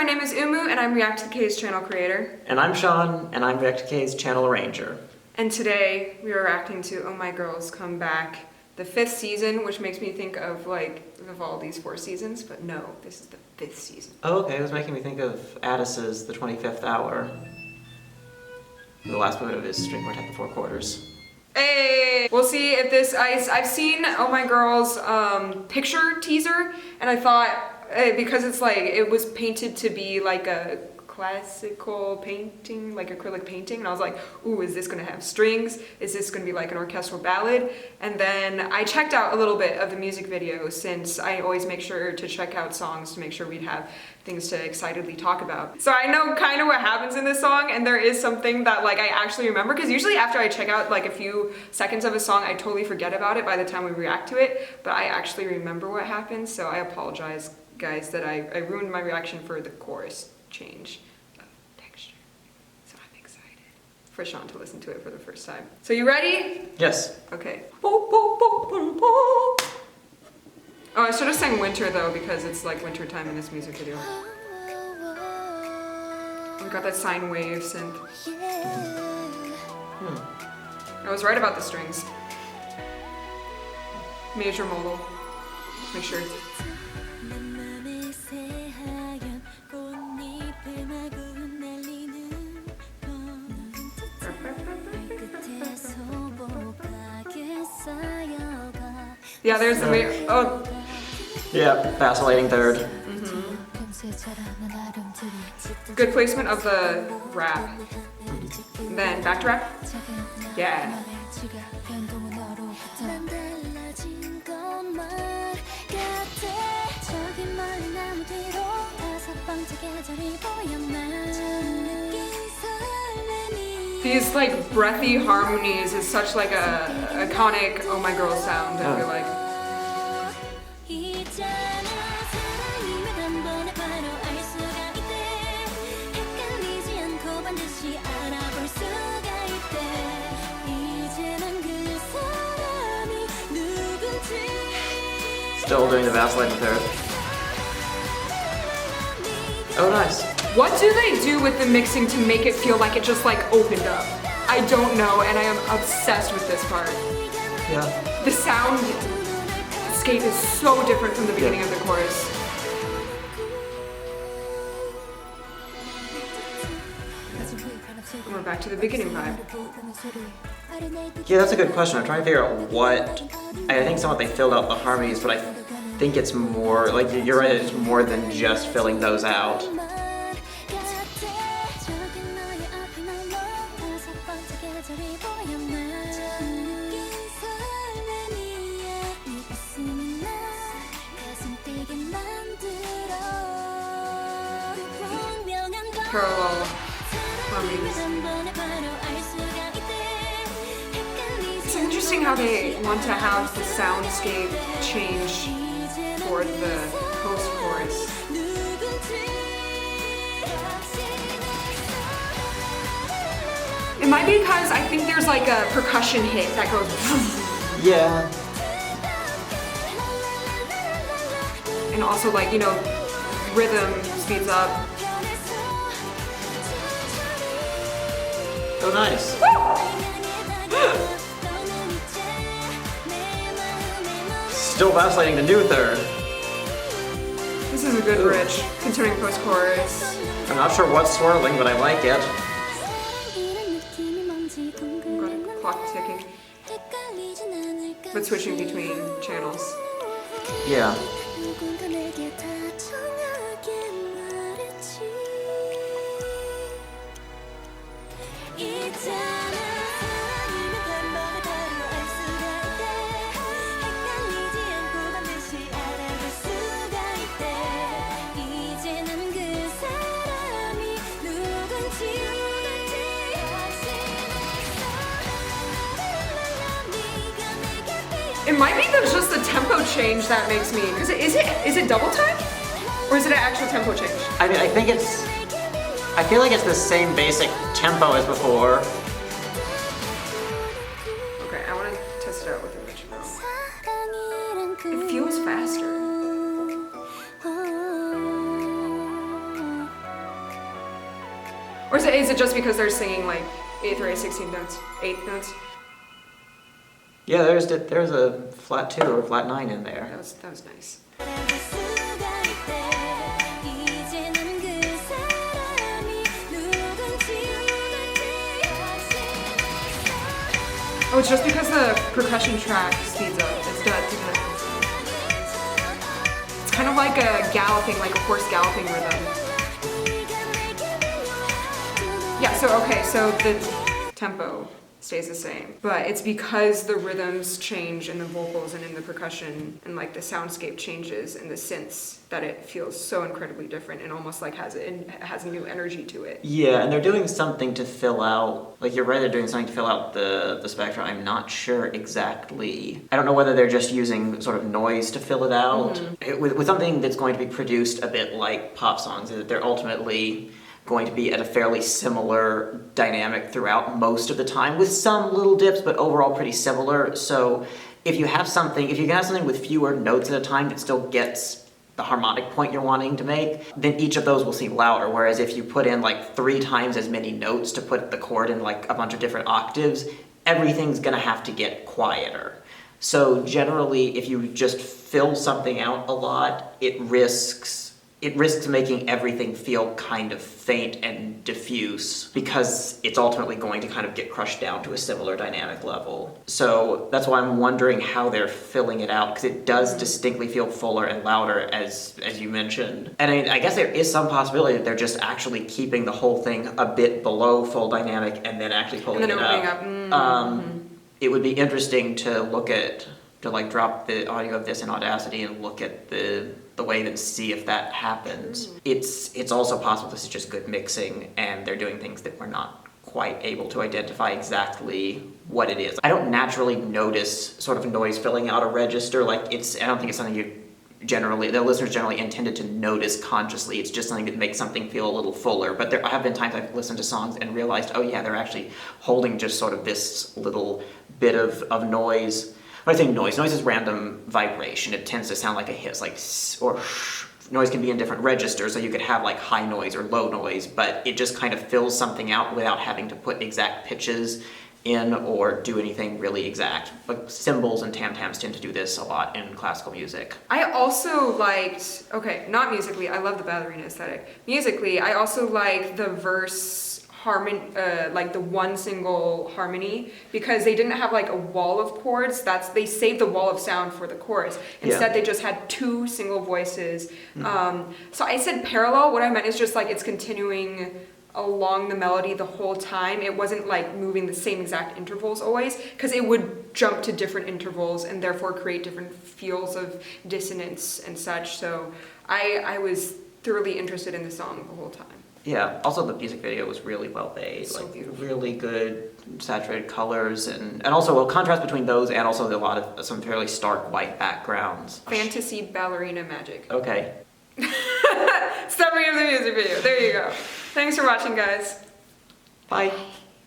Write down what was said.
my name is Umu and I'm ReacttotheK's channel creator. And I'm Sean, and I'm ReacttotheK's channel arranger. And today we are reacting to Oh My Girls Come Back, the 5th season, which makes me think of like Vivaldi's 4 seasons, but no, this is the 5th season. Oh, okay, it was making me think of Addis's The 25th Hour. The last movement of his string quartet, The 4 Quarters. Hey! We'll see if this, I've seen Oh My Girls picture teaser, and I thought, because it's like, it was painted to be like a classical painting, like acrylic painting, and I was like, ooh, is this gonna have strings? Is this gonna be like an orchestral ballad? And then I checked out a little bit of the music video, since I always make sure to check out songs to make sure we'd have things to excitedly talk about. So I know kind of what happens in this song, and there is something that like I actually remember, because usually after I check out like a few seconds of a song, I totally forget about it by the time we react to it, but I actually remember what happens, so I apologize, guys, that I ruined my reaction for the chorus change of texture. So I'm excited for Sean to listen to it for the first time. So you ready? Yes. Okay. Oh, I should have sang Winter though, because it's like winter time in this music video. We got that sine wave synth. I was right about the strings. Major modal. Make sure. Yeah, there's the oh. Yeah, vacillating third. Good placement of the rap. Then back to rap. Yeah. These like breathy harmonies is such like a iconic Oh My Girl sound, I feel like. Still doing the vacillating third. Oh, nice. What do they do with the mixing to make it feel like it just like opened up? I don't know, and I am obsessed with this part. Yeah. The soundscape is so different from the beginning of the chorus. And we're back to the beginning vibe. Yeah, that's a good question. I'm trying to figure out what... I think somewhat they filled out the harmonies, but I think it's more... Like, you're right, it's more than just filling those out. Parallel harmonies. It's interesting how they want to have the soundscape change for the post-chorus. It might be because I think there's like a percussion hit that goes. Yeah. And also like, you know, rhythm speeds up. Oh, nice. Still vacillating the new third. This is a good bridge, considering post-chorus. I'm not sure what's swirling, but I like it. Got a clock ticking. But switching between channels. Yeah. It might be just the tempo change that makes me. Is it double time? Or is it an actual tempo change? I mean, I feel like it's the same basic tempo as before. Okay, I want to test it out with a metronome. It feels faster. Or is it just because they're singing like 8th or 16th notes, 8th notes? Yeah, there's a flat 2 or flat 9 in there. That was nice. Oh, it's just because the percussion track speeds up. It's kind of like a galloping, like a horse galloping rhythm. Yeah, so the tempo stays the same, but it's because the rhythms change in the vocals and in the percussion and like the soundscape changes in the synths that it feels so incredibly different and almost like has a new energy to it. Yeah, and they're doing something to fill out, like you're right, they're doing something to fill out the spectrum. I'm not sure exactly. I don't know whether they're just using sort of noise to fill it out. With something that's going to be produced a bit like pop songs, that they're ultimately going to be at a fairly similar dynamic throughout most of the time, with some little dips, but overall pretty similar. So if you can have something with fewer notes at a time that still gets the harmonic point you're wanting to make, then each of those will seem louder. Whereas if you put in like 3 times as many notes to put the chord in like a bunch of different octaves, everything's gonna have to get quieter. So generally, if you just fill something out a lot, it risks making everything feel kind of faint and diffuse, because it's ultimately going to kind of get crushed down to a similar dynamic level. So that's why I'm wondering how they're filling it out, because it does distinctly feel fuller and louder, as you mentioned. And I guess there is some possibility that they're just actually keeping the whole thing a bit below full dynamic and then actually pulling it up. It would be interesting to like drop the audio of this in Audacity and look at the wave and see if that happens. It's also possible this is just good mixing and they're doing things that we're not quite able to identify exactly what it is. I don't naturally notice sort of noise filling out a register. Like I don't think it's something the listeners generally intended to notice consciously. It's just something that makes something feel a little fuller. But there have been times I've listened to songs and realized, oh yeah, they're actually holding just sort of this little bit of noise. When I say noise is random vibration. It tends to sound like a hiss, like or noise can be in different registers, so you could have like high noise or low noise, but it just kind of fills something out without having to put exact pitches in or do anything really exact. Like cymbals and tam-tams tend to do this a lot in classical music. I also liked, not musically, I love the ballerina aesthetic. Musically, I also like the verse harmony, like the one single harmony, because they didn't have like a wall of chords. They saved the wall of sound for the chorus. Instead, they just had 2 single voices. So I said parallel. What I meant is just like it's continuing along the melody the whole time. It wasn't like moving the same exact intervals always, because it would jump to different intervals and therefore create different feels of dissonance and such. So I was thoroughly interested in the song the whole time. Yeah, also the music video was really well made. So like beautiful. Really good saturated colors and also a contrast between those and also a lot of some fairly stark white backgrounds. Fantasy ballerina magic. Okay. Summary of the music video. There you go. Thanks for watching, guys. Bye.